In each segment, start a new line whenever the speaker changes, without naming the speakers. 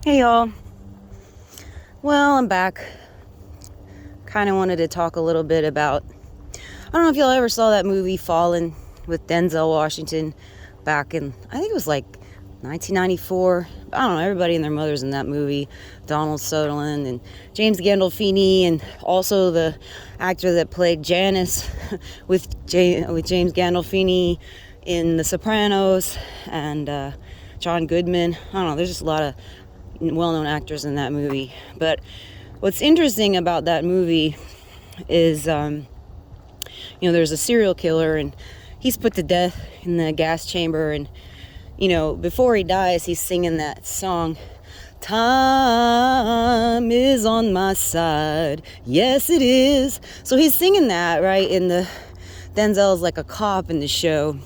Hey y'all. Well, I'm back. Kind of wanted to talk a little bit about, I don't know if y'all ever saw that movie Fallen with Denzel Washington back in, I think it was like 1994. I don't know, everybody and their mother's in that movie. Donald Sutherland and James Gandolfini, and also the actor that played Janice with James Gandolfini in The Sopranos, and John Goodman. I don't know, there's just a lot of well-known actors in that movie. But what's interesting about that movie is, there's a serial killer and he's put to death in the gas chamber, and, before he dies, he's singing that song, "Time is on my side, yes it is." So he's singing that, right? Denzel's like a cop in the show,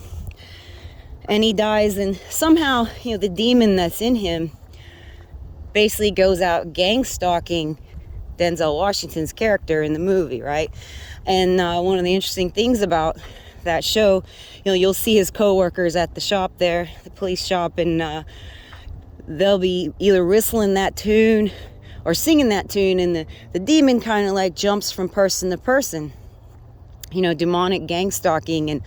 and he dies, and somehow, the demon that's in him basically goes out gang-stalking Denzel Washington's character in the movie, right? And one of the interesting things about that show, you'll see his co-workers at the shop there, the police shop, and they'll be either whistling that tune or singing that tune, and the demon kind of like jumps from person to person, demonic gang-stalking. And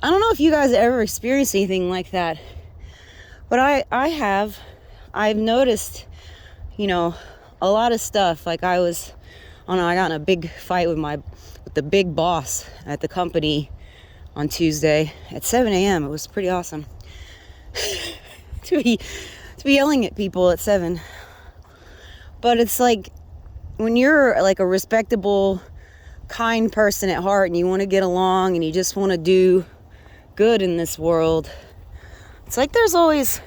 I don't know if you guys ever experienced anything like that, but I have. I've noticed, a lot of stuff. Like I got in a big fight with the big boss at the company on Tuesday at 7 a.m. It was pretty awesome to be yelling at people at 7. But it's like when you're like a respectable, kind person at heart and you want to get along and you just want to do good in this world, it's like there's always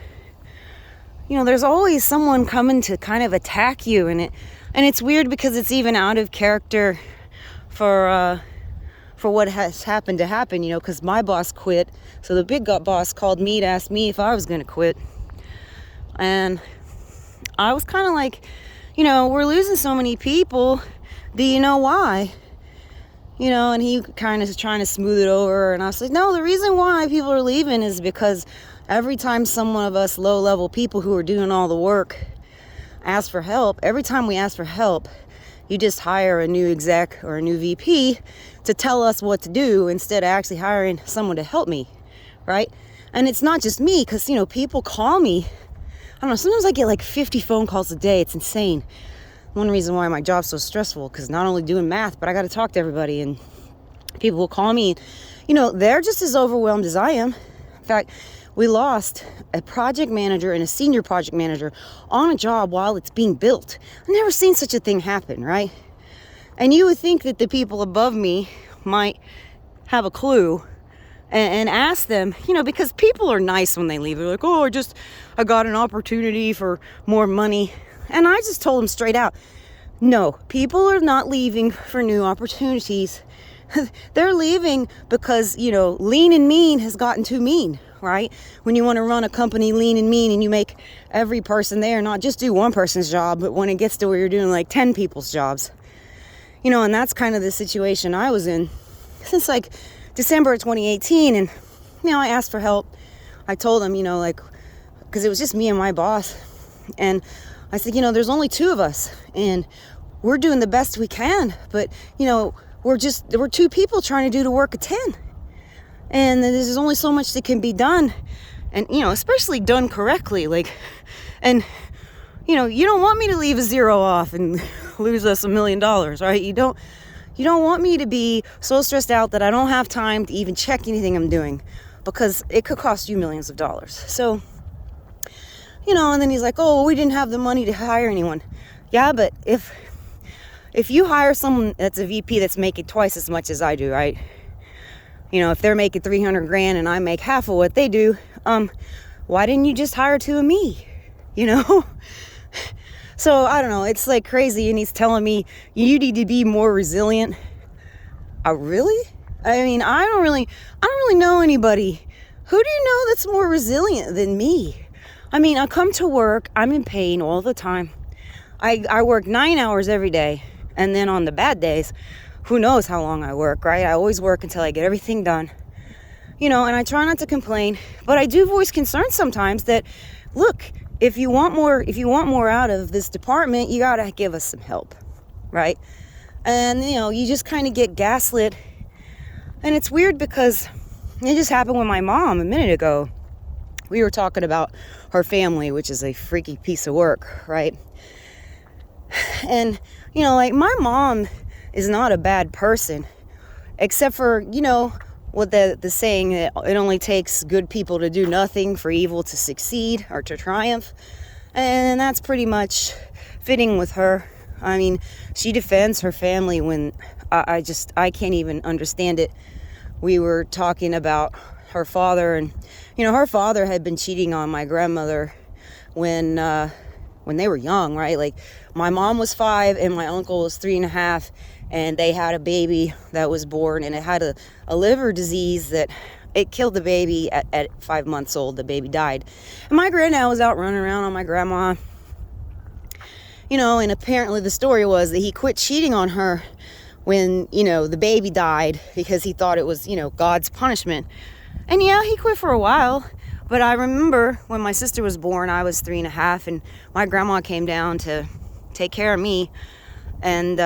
someone coming to kind of attack you, and it's weird because it's even out of character for what has happened to happen, because my boss quit, so the big boss called me to ask me if I was going to quit, and I was kind of like, we're losing so many people, do you know why? And he kind of is trying to smooth it over, and I was like, no, the reason why people are leaving is because every time some of us low-level people who are doing all the work ask for help, every time we ask for help, you just hire a new exec or a new VP to tell us what to do instead of actually hiring someone to help me, right? And it's not just me, because, people call me. I don't know, sometimes I get like 50 phone calls a day. It's insane. One reason why my job's so stressful, because not only doing math, but I got to talk to everybody, and people will call me. They're just as overwhelmed as I am. In fact, we lost a project manager and a senior project manager on a job while it's being built. I've never seen such a thing happen, right? And you would think that the people above me might have a clue and ask them, because people are nice when they leave. They're like, oh, I got an opportunity for more money. And I just told them straight out, no, people are not leaving for new opportunities. They're leaving because, lean and mean has gotten too mean, right? When you want to run a company lean and mean and you make every person there not just do one person's job, but when it gets to where you're doing like 10 people's jobs, and that's kind of the situation I was in since like December of 2018. And, I asked for help. I told them, because it was just me and my boss. And I said, there's only 2 of us and we're doing the best we can. But, we're 2 people trying to do the work of 10. And there's only so much that can be done. And, especially done correctly. And, you don't want me to leave a 0 off and lose us $1 million, right? You don't want me to be so stressed out that I don't have time to even check anything I'm doing, because it could cost you millions of dollars. So, and then he's like, oh, we didn't have the money to hire anyone. Yeah, but if you hire someone that's a VP that's making twice as much as I do, right? If they're making $300,000 and I make half of what they do, why didn't you just hire 2 of me? So I don't know, it's like crazy, and he's telling me you need to be more resilient. Really? I mean, I don't really know anybody. Who do you know that's more resilient than me? I mean, I come to work, I'm in pain all the time. I work 9 hours every day, and then on the bad days, who knows how long I work, right? I always work until I get everything done. And I try not to complain, but I do voice concern sometimes that, look, if you want more out of this department, you got to give us some help, right? And, you just kind of get gaslit. And it's weird because it just happened with my mom a minute ago. We were talking about her family, which is a freaky piece of work, right? And, like, my mom is not a bad person, except for, what the saying that it only takes good people to do nothing for evil to succeed or to triumph. And that's pretty much fitting with her. I mean, she defends her family when I can't even understand it. We were talking about her father, and her father had been cheating on my grandmother when they were young, right? Like, my mom was 5 and my uncle was 3.5, and they had a baby that was born, and it had a liver disease that it killed the baby at 5 months old. The baby died, and my granddad was out running around on my grandma, and apparently the story was that he quit cheating on her when the baby died because he thought it was God's punishment. And yeah, he quit for a while. But I remember when my sister was born, I was 3.5, and my grandma came down to take care of me. And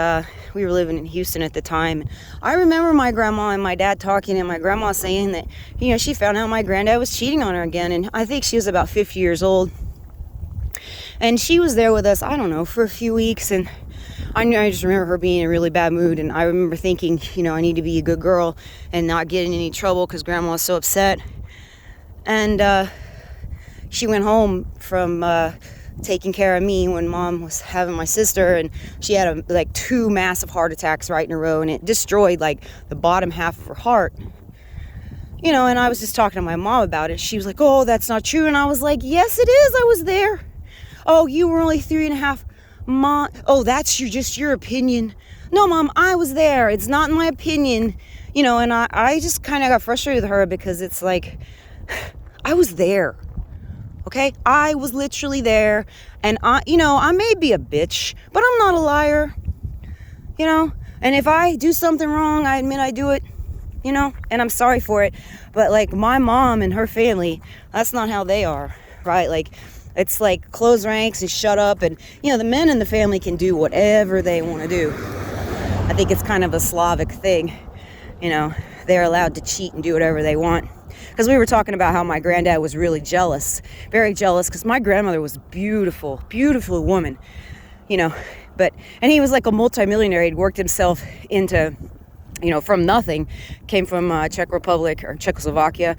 we were living in Houston at the time. I remember my grandma and my dad talking, and my grandma saying that, she found out my granddad was cheating on her again. And I think she was about 50 years old. And she was there with us, I don't know, for a few weeks. And I just remember her being in a really bad mood. And I remember thinking, I need to be a good girl and not get in any trouble because grandma was so upset. And she went home from taking care of me when mom was having my sister, and she had 2 massive heart attacks right in a row, and it destroyed the bottom half of her heart. And I was just talking to my mom about it. She was like, "Oh, that's not true." And I was like, "Yes, it is. I was there." "Oh, you were only 3.5. Mom, oh, that's just your opinion." "No, Mom, I was there. It's not my opinion." And I just kind of got frustrated with her because it's like, I was there. Okay? I was literally there. And I may be a bitch, but I'm not a liar. And if I do something wrong, I admit I do it. And I'm sorry for it. But my mom and her family, that's not how they are, right? It's close ranks and shut up. And, the men in the family can do whatever they want to do. I think it's kind of a Slavic thing. They're allowed to cheat and do whatever they want. Because we were talking about how my granddad was really jealous, very jealous, because my grandmother was beautiful, beautiful woman, and he was like a multimillionaire. He'd worked himself into, from nothing, came from Czech Republic or Czechoslovakia,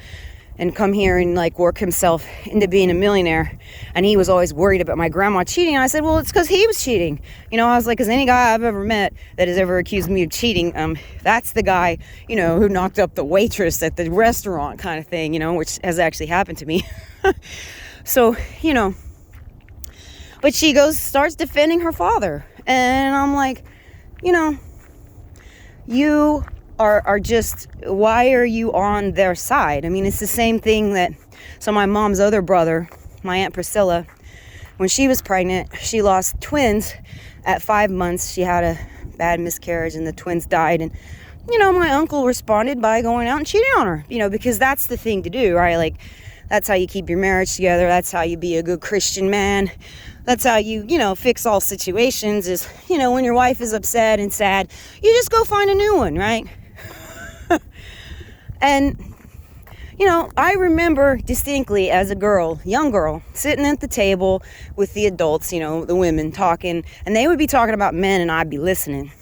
and come here and work himself into being a millionaire. And he was always worried about my grandma cheating. And I said, well, it's because he was cheating. I was like, because any guy I've ever met that has ever accused me of cheating, that's the guy, who knocked up the waitress at the restaurant kind of thing, which has actually happened to me. So, but she starts defending her father. And I'm like, you are just, why are you on their side? I mean, it's the same thing so my mom's other brother, my Aunt Priscilla, when she was pregnant, she lost twins at 5 months. She had a bad miscarriage and the twins died. And, my uncle responded by going out and cheating on her, because that's the thing to do, right? That's how you keep your marriage together. That's how you be a good Christian man. That's how you, fix all situations is, when your wife is upset and sad, you just go find a new one, right? And, I remember distinctly as a young girl, sitting at the table with the adults, the women talking, and they would be talking about men and I'd be listening.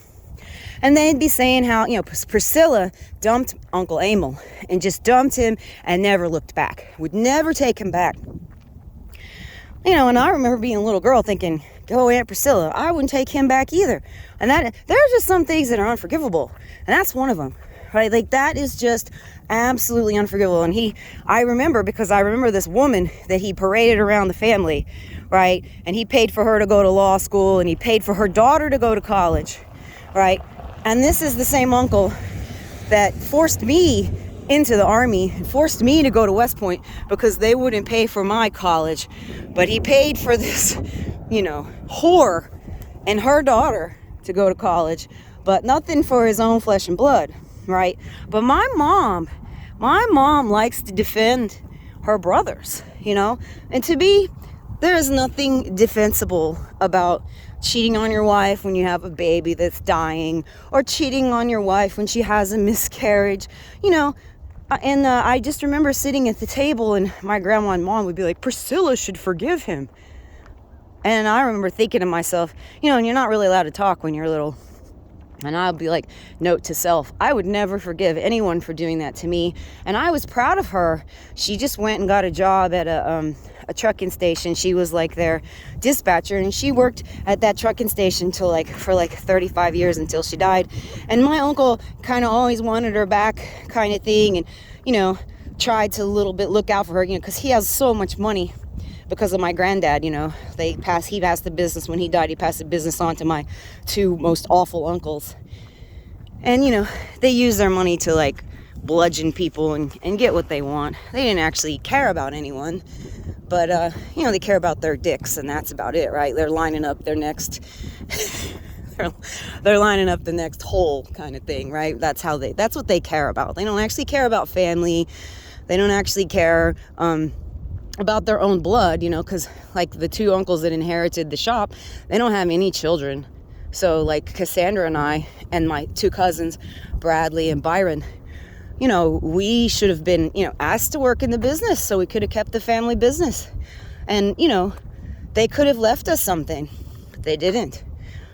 And they'd be saying how, Priscilla dumped Uncle Emil and just dumped him and never looked back, would never take him back. And I remember being a little girl thinking, go Aunt Priscilla, I wouldn't take him back either. And there's just some things that are unforgivable. And that's one of them, right? That is just absolutely unforgivable. And I remember this woman that he paraded around the family, right? And he paid for her to go to law school, and he paid for her daughter to go to college, right? And this is the same uncle that forced me into the Army and forced me to go to West Point because they wouldn't pay for my college. But he paid for this, whore and her daughter to go to college, but nothing for his own flesh and blood, right? But my mom likes to defend her brothers, and to be There is nothing defensible about cheating on your wife when you have a baby that's dying, or cheating on your wife when she has a miscarriage, And I just remember sitting at the table, and my grandma and mom would be like, Priscilla should forgive him. And I remember thinking to myself, and you're not really allowed to talk when you're little. And I'll be like, note to self, I would never forgive anyone for doing that to me. And I was proud of her. She just went and got a job at a trucking station. She was like their dispatcher, and she worked at that trucking station for 35 years until she died. And my uncle kind of always wanted her back, kind of thing, and tried to a little bit look out for her, because he has so much money because of my granddad. He passed the business when he died. He passed the business on to my two most awful uncles, and they use their money to bludgeon people and get what they want. They didn't actually care about anyone, but they care about their dicks, and that's about it, right? They're lining up their next they're lining up the next hole, kind of thing, right? That's what they care about. They don't actually care about family. They don't actually care about their own blood, because the two uncles that inherited the shop, they don't have any children. So Cassandra and I and my two cousins, Bradley and Byron, we should have been, asked to work in the business, so we could have kept the family business. And, they could have left us something, but they didn't.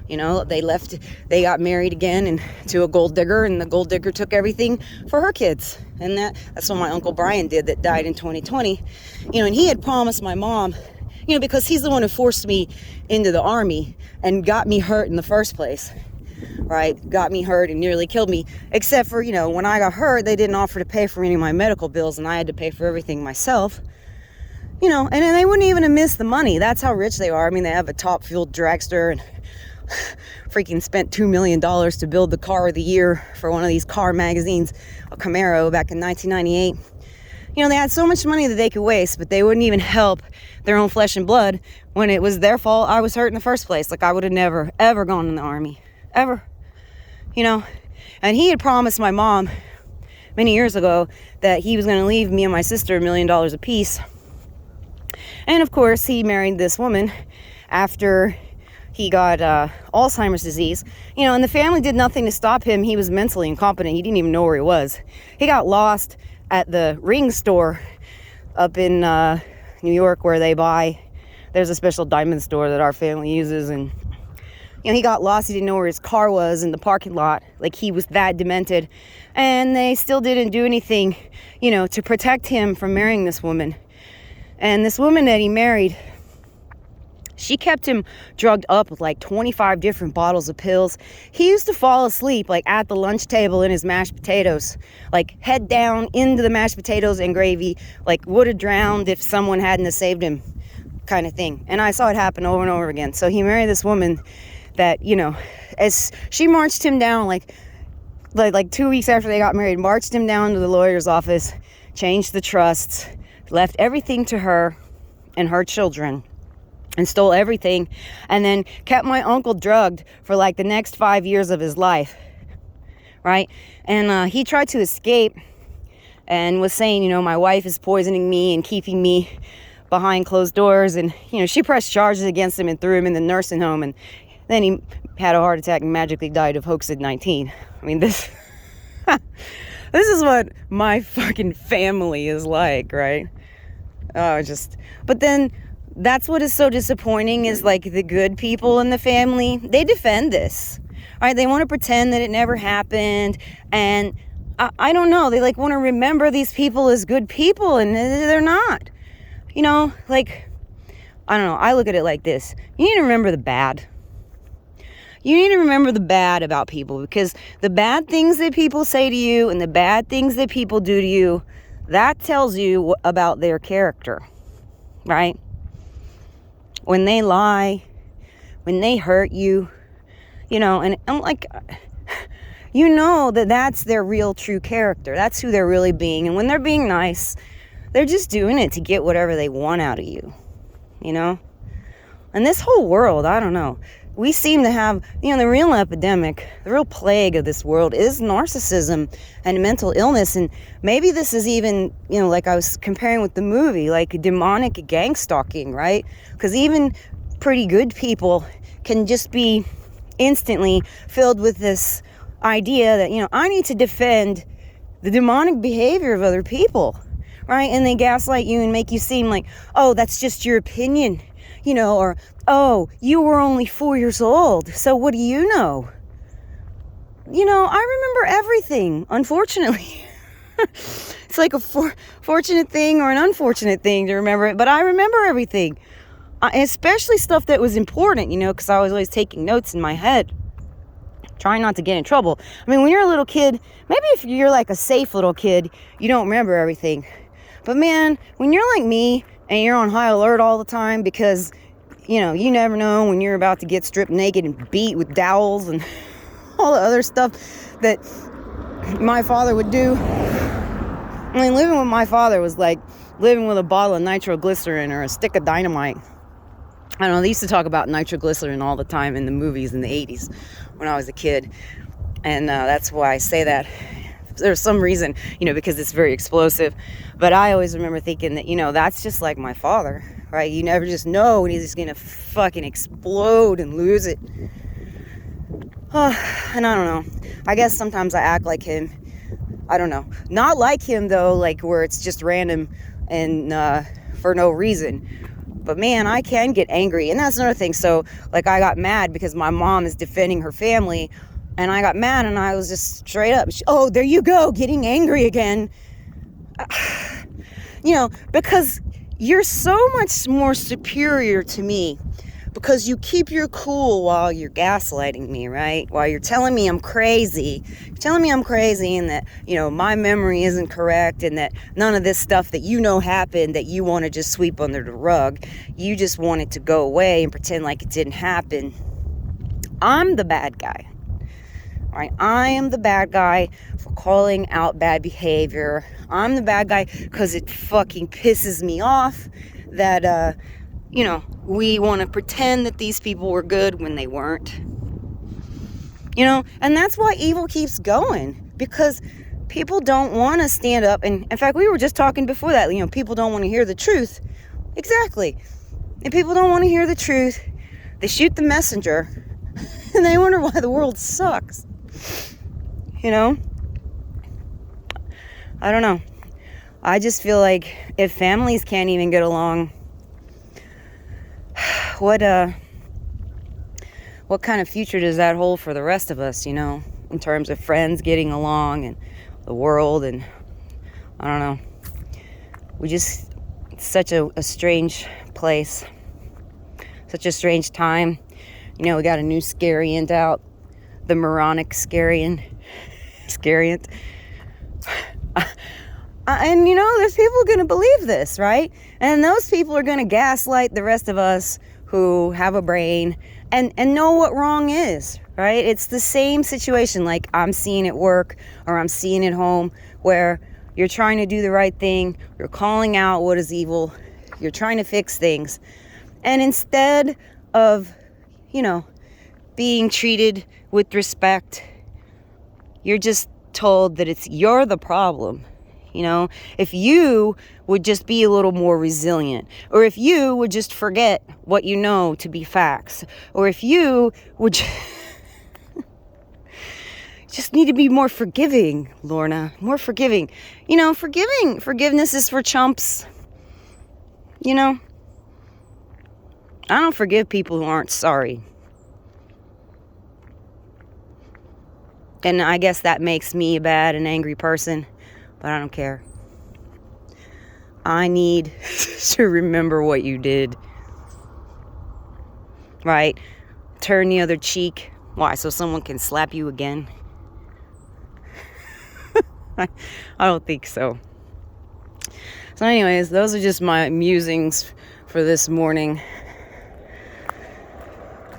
They got married again and to a gold digger, and the gold digger took everything for her kids. And that's what my Uncle Brian did, that died in 2020. And he had promised my mom, because he's the one who forced me into the Army and got me hurt in the first place, right? Got me hurt and nearly killed me. Except for, when I got hurt, they didn't offer to pay for any of my medical bills, and I had to pay for everything myself. And then they wouldn't even have missed the money. That's how rich they are. I mean, they have a top fuel dragster, and freaking spent $2 million to build the car of the year for one of these car magazines, a Camaro, back in 1998. They had so much money that they could waste, but they wouldn't even help their own flesh and blood when it was their fault I was hurt in the first place. I would have never, ever gone in the Army. Ever. And he had promised my mom many years ago that he was going to leave me and my sister $1 million apiece. And of course, he married this woman after he got Alzheimer's disease, and the family did nothing to stop him. He was mentally incompetent. He didn't even know where he was. He got lost at the ring store up in New York, where there's a special diamond store that our family uses, and he got lost. He didn't know where his car was in the parking lot. He was that demented, and they still didn't do anything, to protect him from marrying this woman. And this woman that he married, she kept him drugged up with 25 different bottles of pills. He used to fall asleep at the lunch table in his mashed potatoes, head down into the mashed potatoes and gravy, would have drowned if someone hadn't have saved him, kind of thing. And I saw it happen over and over again. So he married this woman that, as she marched him down, like 2 weeks after they got married, marched him down to the lawyer's office, changed the trusts, left everything to her and her children, and stole everything, and then kept my uncle drugged for the next 5 years of his life, right? And he tried to escape and was saying, my wife is poisoning me and keeping me behind closed doors, and she pressed charges against him and threw him in the nursing home, and then he had a heart attack and magically died of Hoaxid-19. I mean, this this is what my fucking family is like, right? But then that's what is so disappointing, is the good people in the family, they defend this, right? They want to pretend that it never happened, and I don't know, they want to remember these people as good people, and they're not. I don't know, I look at it like this: you need to remember the bad. You need to remember the bad about people, because the bad things that people say to you and the bad things that people do to you, that tells you about their character, right? When they lie, when they hurt you, and I'm that's their real true character. That's who they're really being. And when they're being nice, they're just doing it to get whatever they want out of you, And this whole world, I don't know, we seem to have, the real epidemic, the real plague of this world is narcissism and mental illness. And maybe this is even, like I was comparing with the movie, like demonic gangstalking, right? Because even pretty good people can just be instantly filled with this idea that, I need to defend the demonic behavior of other people, right? And they gaslight you and make you seem like, oh, that's just your opinion, or, oh, you were only 4 years old, so what do you know? I remember everything, unfortunately. It's like a fortunate thing or an unfortunate thing to remember it, but I remember everything, especially stuff that was important, because I was always taking notes in my head, trying not to get in trouble. I mean, when you're a little kid, maybe if you're like a safe little kid, you don't remember everything. But man, when you're like me and you're on high alert all the time because, you never know when you're about to get stripped naked and beat with dowels and all the other stuff that my father would do. I mean, living with my father was like living with a bottle of nitroglycerin or a stick of dynamite. I don't know, they used to talk about nitroglycerin all the time in the movies in the 80s when I was a kid. And that's why I say that. There's some reason, because it's very explosive. But I always remember thinking that, that's just like my father, right? You never just know when he's just going to fucking explode and lose it. And I don't know. I guess sometimes I act like him. I don't know. Not like him, though, like where it's just random and for no reason. But man, I can get angry. And that's another thing. So, like, I got mad because my mom is defending her family. And I got mad and I was just straight up, oh, there you go, getting angry again. Because you're so much more superior to me because you keep your cool while you're gaslighting me, right? While you're telling me I'm crazy. You're telling me I'm crazy and that, my memory isn't correct and that none of this stuff that happened that you want to just sweep under the rug. You just want it to go away and pretend like it didn't happen. I'm the bad guy. Right? I am the bad guy for calling out bad behavior. I'm the bad guy because it fucking pisses me off that, we want to pretend that these people were good when they weren't. And that's why evil keeps going, because people don't want to stand up. And in fact, we were just talking before that, people don't want to hear the truth. Exactly. And people don't want to hear the truth. They shoot the messenger and they wonder why the world sucks. I don't know. I just feel like if families can't even get along, what kind of future does that hold for the rest of us, in terms of friends getting along and the world? And I don't know. It's such a strange place, such a strange time. We got a new scariant out, the moronic scariant. And there's people going to believe this, right? And those people are going to gaslight the rest of us who have a brain and know what wrong is, right? It's the same situation like I'm seeing at work or I'm seeing at home, where you're trying to do the right thing, you're calling out what is evil, you're trying to fix things. And instead of, being treated with respect, you're just told that you're the problem. If you would just be a little more resilient, or if you would just forget what you know to be facts, or if you would just need to be more forgiving, Lorna, more forgiving. Forgiveness is for chumps. I don't forgive people who aren't sorry. And I guess that makes me a bad and angry person, but I don't care. I need to remember what you did. Right? Turn the other cheek. Why? So someone can slap you again? I don't think so. So anyways, those are just my musings for this morning.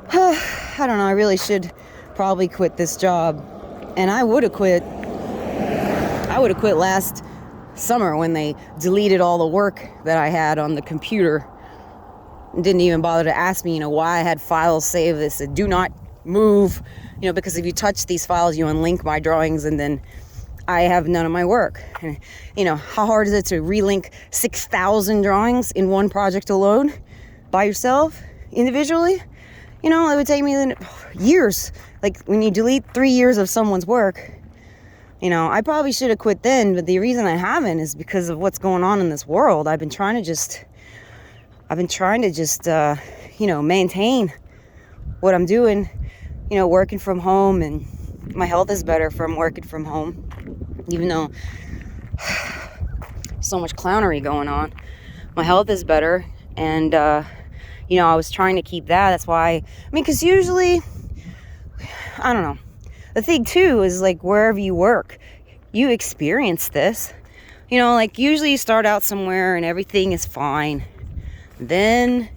I don't know. I really should probably quit this job. And I would have quit. I would have quit last summer when they deleted all the work that I had on the computer. didn't even bother to ask me, why I had files saved that said do not move, because if you touch these files, you unlink my drawings, and then I have none of my work. And, how hard is it to relink 6,000 drawings in one project alone by yourself, individually? It would take me years. Like when you delete 3 years of someone's work, I probably should have quit then, but the reason I haven't is because of what's going on in this world. I've been trying to just maintain what I'm doing, working from home, and my health is better from working from home, even though so much clownery going on. My health is better, and, I was trying to keep that. That's why, because usually, I don't know. The thing too is like wherever you work, you experience this. Usually you start out somewhere and everything is fine. Then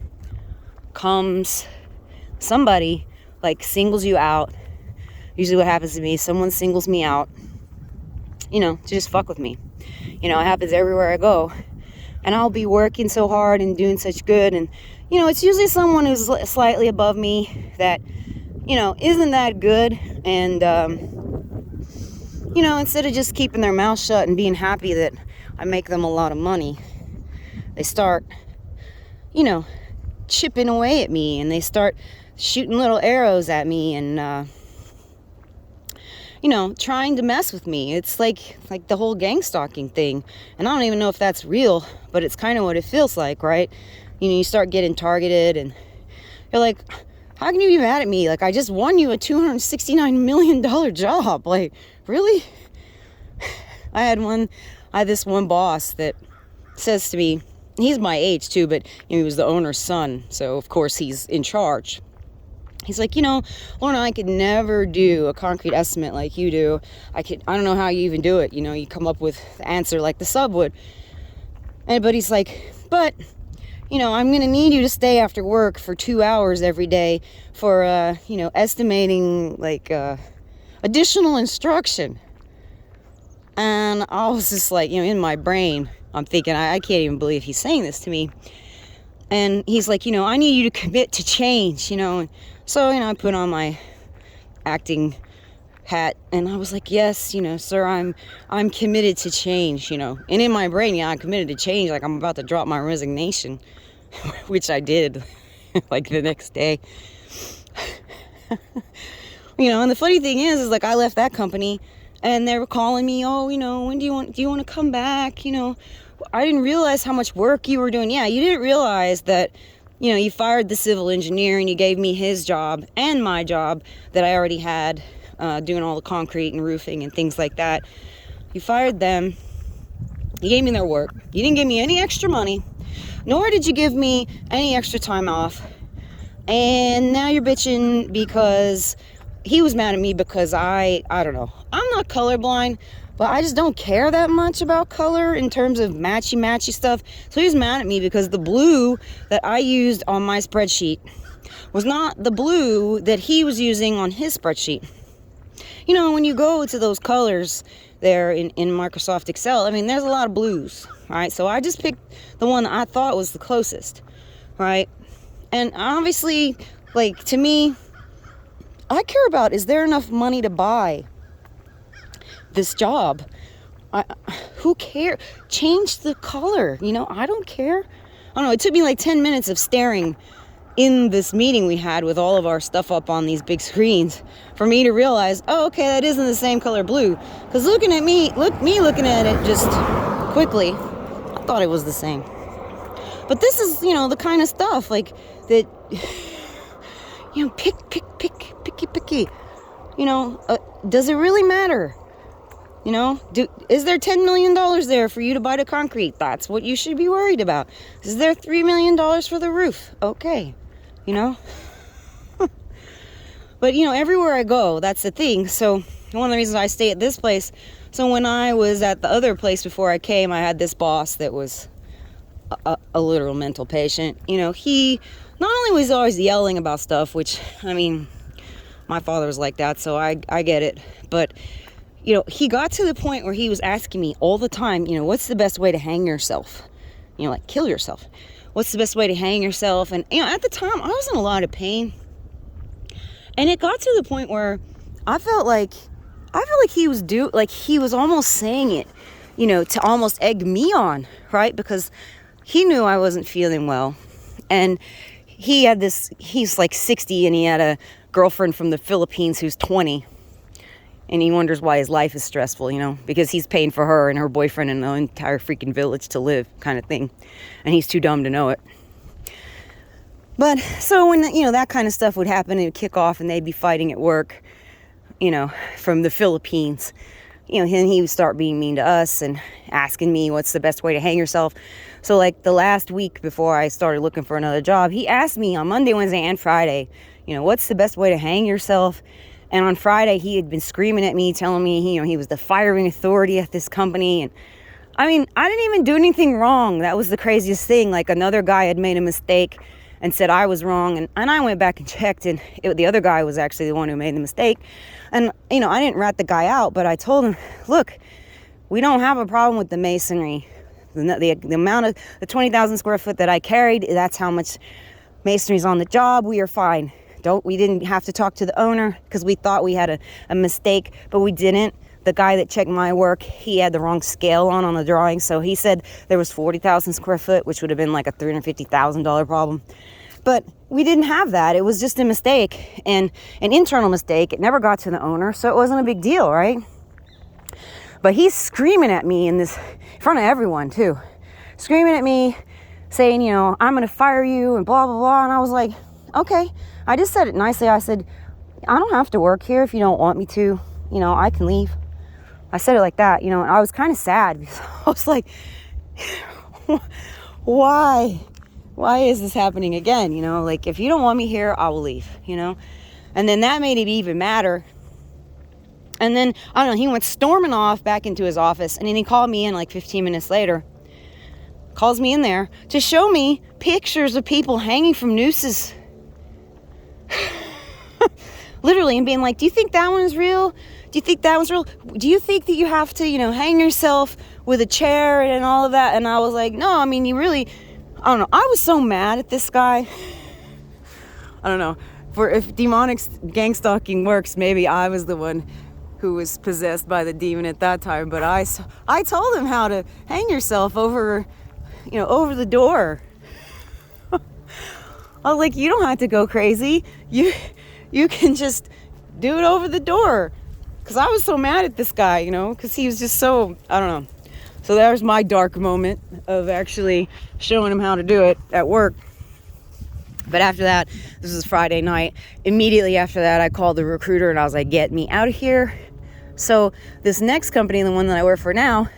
comes somebody singles you out. Usually what happens to me, someone singles me out, to just fuck with me. It happens everywhere I go. And I'll be working so hard and doing such good. And, it's usually someone who's slightly above me that, isn't that good. And, instead of just keeping their mouth shut and being happy that I make them a lot of money, they start, chipping away at me, and they start shooting little arrows at me and, trying to mess with me. It's like the whole gangstalking thing. And I don't even know if that's real, but it's kind of what it feels like, right? You start getting targeted and you're like, how can you be mad at me? I just won you a $269 million job. Really? I had this one boss that says to me, he's my age too, but he was the owner's son, so of course he's in charge. He's like, Lorna, I could never do a concrete estimate like you do. I don't know how you even do it. You come up with the answer like the sub would. But he's like, I'm going to need you to stay after work for 2 hours every day for, estimating additional instruction. And I was just like, in my brain, I'm thinking, I can't even believe he's saying this to me. And he's like, I need you to commit to change, And so, I put on my acting hat and I was like, yes, sir, I'm committed to change, And in my brain, I'm committed to change. I'm about to drop my resignation, which I did the next day. And the funny thing is I left that company and they were calling me, when do you want to come back? I didn't realize how much work you were doing. Yeah, you didn't realize that, you fired the civil engineer and you gave me his job and my job that I already had, doing all the concrete and roofing and things like that. You fired them. You gave me their work. You didn't give me any extra money, nor did you give me any extra time off. And now you're bitching because he was mad at me because I don't know. I'm not colorblind, but I just don't care that much about color in terms of matchy stuff. So he was mad at me because the blue that I used on my spreadsheet was not the blue that he was using on his spreadsheet. When you go to those colors there in Microsoft Excel, there's a lot of blues, right? So I just picked the one that I thought was the closest, right? And obviously, to me, I care about, is there enough money to buy this job? Who cares? Change the color. I don't care. I don't know. It took me 10 minutes of staring in this meeting we had with all of our stuff up on these big screens for me to realize, oh, okay, that isn't the same color blue. Because looking at looking at it just quickly, I thought it was the same. But this is, the kind of stuff that, picky. Does it really matter? Is there $10 million there for you to buy the concrete? That's what you should be worried about. Is there $3 million for the roof? Okay, But, everywhere I go, that's the thing. So one of the reasons I stay at this place, so when I was at the other place before I came, I had this boss that was a literal mental patient. He not only was always yelling about stuff, which, my father was like that, so I get it. But, he got to the point where he was asking me all the time, what's the best way to hang yourself? Kill yourself. what's the best way to hang yourself? And, at the time, I was in a lot of pain. And it got to the point where I felt like he was almost saying it, to almost egg me on, right? Because he knew I wasn't feeling well. And he's like 60, and he had a girlfriend from the Philippines who's 20. And he wonders why his life is stressful, because he's paying for her and her boyfriend and the entire freaking village to live, kind of thing. And he's too dumb to know it. But so when, that kind of stuff would happen, it would kick off and they'd be fighting at work, from the Philippines, and he would start being mean to us and asking me what's the best way to hang yourself. So like the last week before I started looking for another job, he asked me on Monday, Wednesday, and Friday, what's the best way to hang yourself? And on Friday, he had been screaming at me, telling me, he was the firing authority at this company. And I mean, I didn't even do anything wrong. That was the craziest thing. Like another guy had made a mistake and said I was wrong. And I went back and checked, and the other guy was actually the one who made the mistake. And, I didn't rat the guy out, but I told him, look, we don't have a problem with the masonry. The amount of the 20,000 square foot that I carried, that's how much masonry's on the job. We are fine. We didn't have to talk to the owner because we thought we had a mistake, but we didn't. The guy that checked my work, he had the wrong scale on the drawing. So he said there was 40,000 square foot, which would have been like a $350,000 problem. But we didn't have that. It was just a mistake, and an internal mistake. It never got to the owner, so it wasn't a big deal, right? But he's screaming at me in front of everyone too. Screaming at me, saying, I'm going to fire you and blah, blah, blah. And I was like, okay. I just said it nicely. I said, I don't have to work here if you don't want me to. I can leave. I said it like that, and I was kind of sad because I was like, why? Why is this happening again? Like, if you don't want me here, I will leave, And then that made it even madder. And then, I don't know, he went storming off back into his office, and then he called me in like 15 minutes later. Calls me in there to show me pictures of people hanging from nooses. Literally, and being like, do you think that one is real? Do you think that one's real? Do you think that you have to, hang yourself with a chair and all of that? And I was like, no, I mean, you really, I don't know. I was so mad at this guy. I don't know. If demonic gangstalking works, maybe I was the one who was possessed by the demon at that time. But I told him how to hang yourself over the door. I was like, you don't have to go crazy. You can just do it over the door. Because I was so mad at this guy, because he was just so, I don't know. So that was my dark moment of actually showing him how to do it at work. But after that, this was Friday night. Immediately after that, I called the recruiter and I was like, get me out of here. So this next company, the one that I work for now,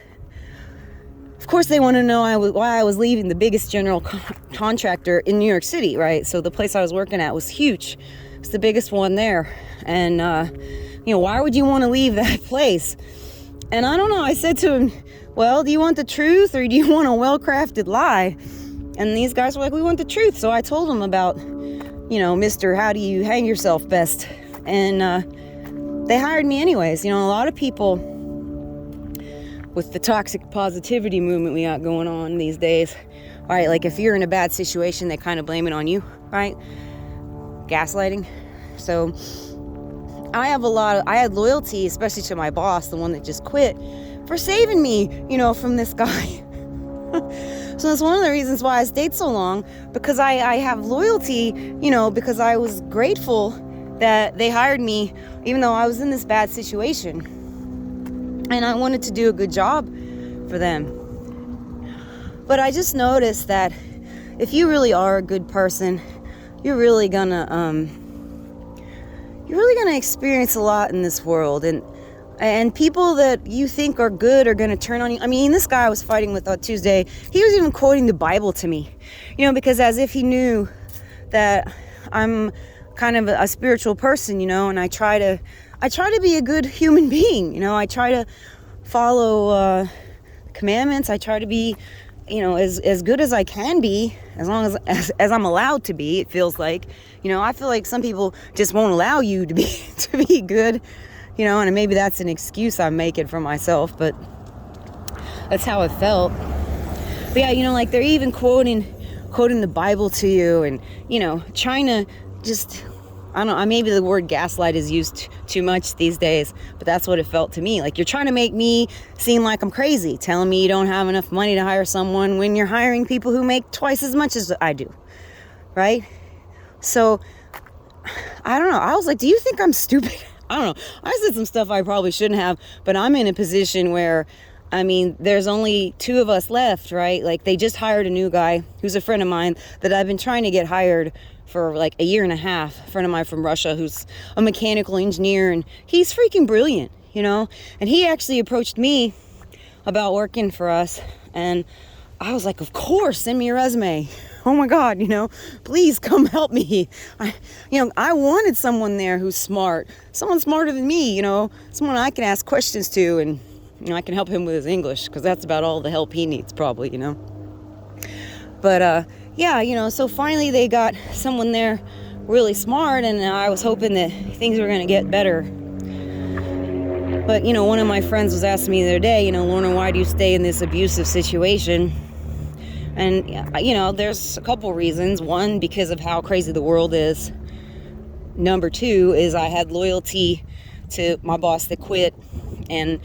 of course they want to know why I was leaving the biggest general contractor in New York City, right? So the place I was working at was huge. It's the biggest one there. And, why would you want to leave that place? And I don't know. I said to him, well, do you want the truth or do you want a well-crafted lie? And these guys were like, we want the truth. So I told them about, Mr. How do you hang yourself best? And they hired me anyways. A lot of people with the toxic positivity movement we got going on these days, right? Like if you're in a bad situation, they kind of blame it on you, right? Gaslighting. So I had loyalty, especially to my boss, the one that just quit, for saving me, from this guy. So that's one of the reasons why I stayed so long, because I have loyalty, because I was grateful that they hired me, even though I was in this bad situation. And I wanted to do a good job for them. But I just noticed that if you really are a good person, you're really gonna experience a lot in this world, and people that you think are good are gonna turn on you. I mean, this guy I was fighting with on Tuesday, he was even quoting the Bible to me, because as if he knew that I'm kind of a spiritual person, and I try to be a good human being, I try to follow commandments. I try to be, as good as I can be, as long as I'm allowed to be. It feels like, I feel like some people just won't allow you to be good, and maybe that's an excuse I'm making for myself, but that's how it felt. But yeah, like they're even quoting quoting the Bible to you and, trying to just, I don't know, maybe the word gaslight is used too much these days, but that's what it felt to me. Like, you're trying to make me seem like I'm crazy, telling me you don't have enough money to hire someone when you're hiring people who make twice as much as I do, right? So, I don't know. I was like, do you think I'm stupid? I don't know. I said some stuff I probably shouldn't have, but I'm in a position where, there's only 2 of us left, right? Like, they just hired a new guy who's a friend of mine that I've been trying to get hired for like a year and a half. A friend of mine from Russia who's a mechanical engineer, and he's freaking brilliant, and he actually approached me about working for us, and I was like, of course, send me your resume. Oh my God, please come help me. I wanted someone there who's smart, someone smarter than me, someone I can ask questions to, and I can help him with his English, because that's about all the help he needs probably, But so finally they got someone there really smart, and I was hoping that things were going to get better. But, one of my friends was asking me the other day, Lorna, why do you stay in this abusive situation? And, there's a couple reasons. One, because of how crazy the world is. Number 2 is I had loyalty to my boss that quit, and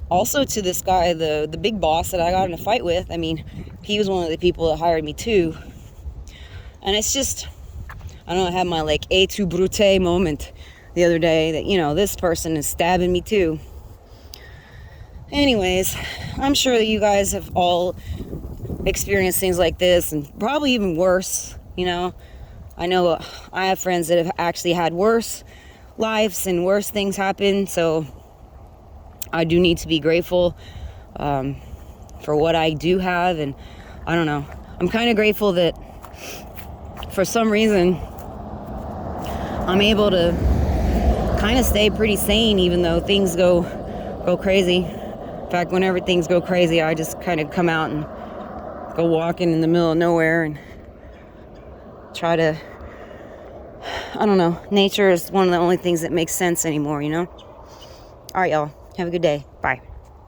also to this guy, the big boss that I got in a fight with. He was one of the people that hired me too. And it's just, I don't know, I had my like et tu brute moment the other day that, this person is stabbing me too. Anyways, I'm sure that you guys have all experienced things like this, and probably even worse. I know I have friends that have actually had worse lives and worse things happen, so I do need to be grateful for what I do have. And I don't know, I'm kind of grateful that for some reason I'm able to kind of stay pretty sane even though things go crazy. In fact, whenever things go crazy, I just kind of come out and go walking in the middle of nowhere and try to, I don't know, nature is one of the only things that makes sense anymore, All right, y'all, have a good day. Bye.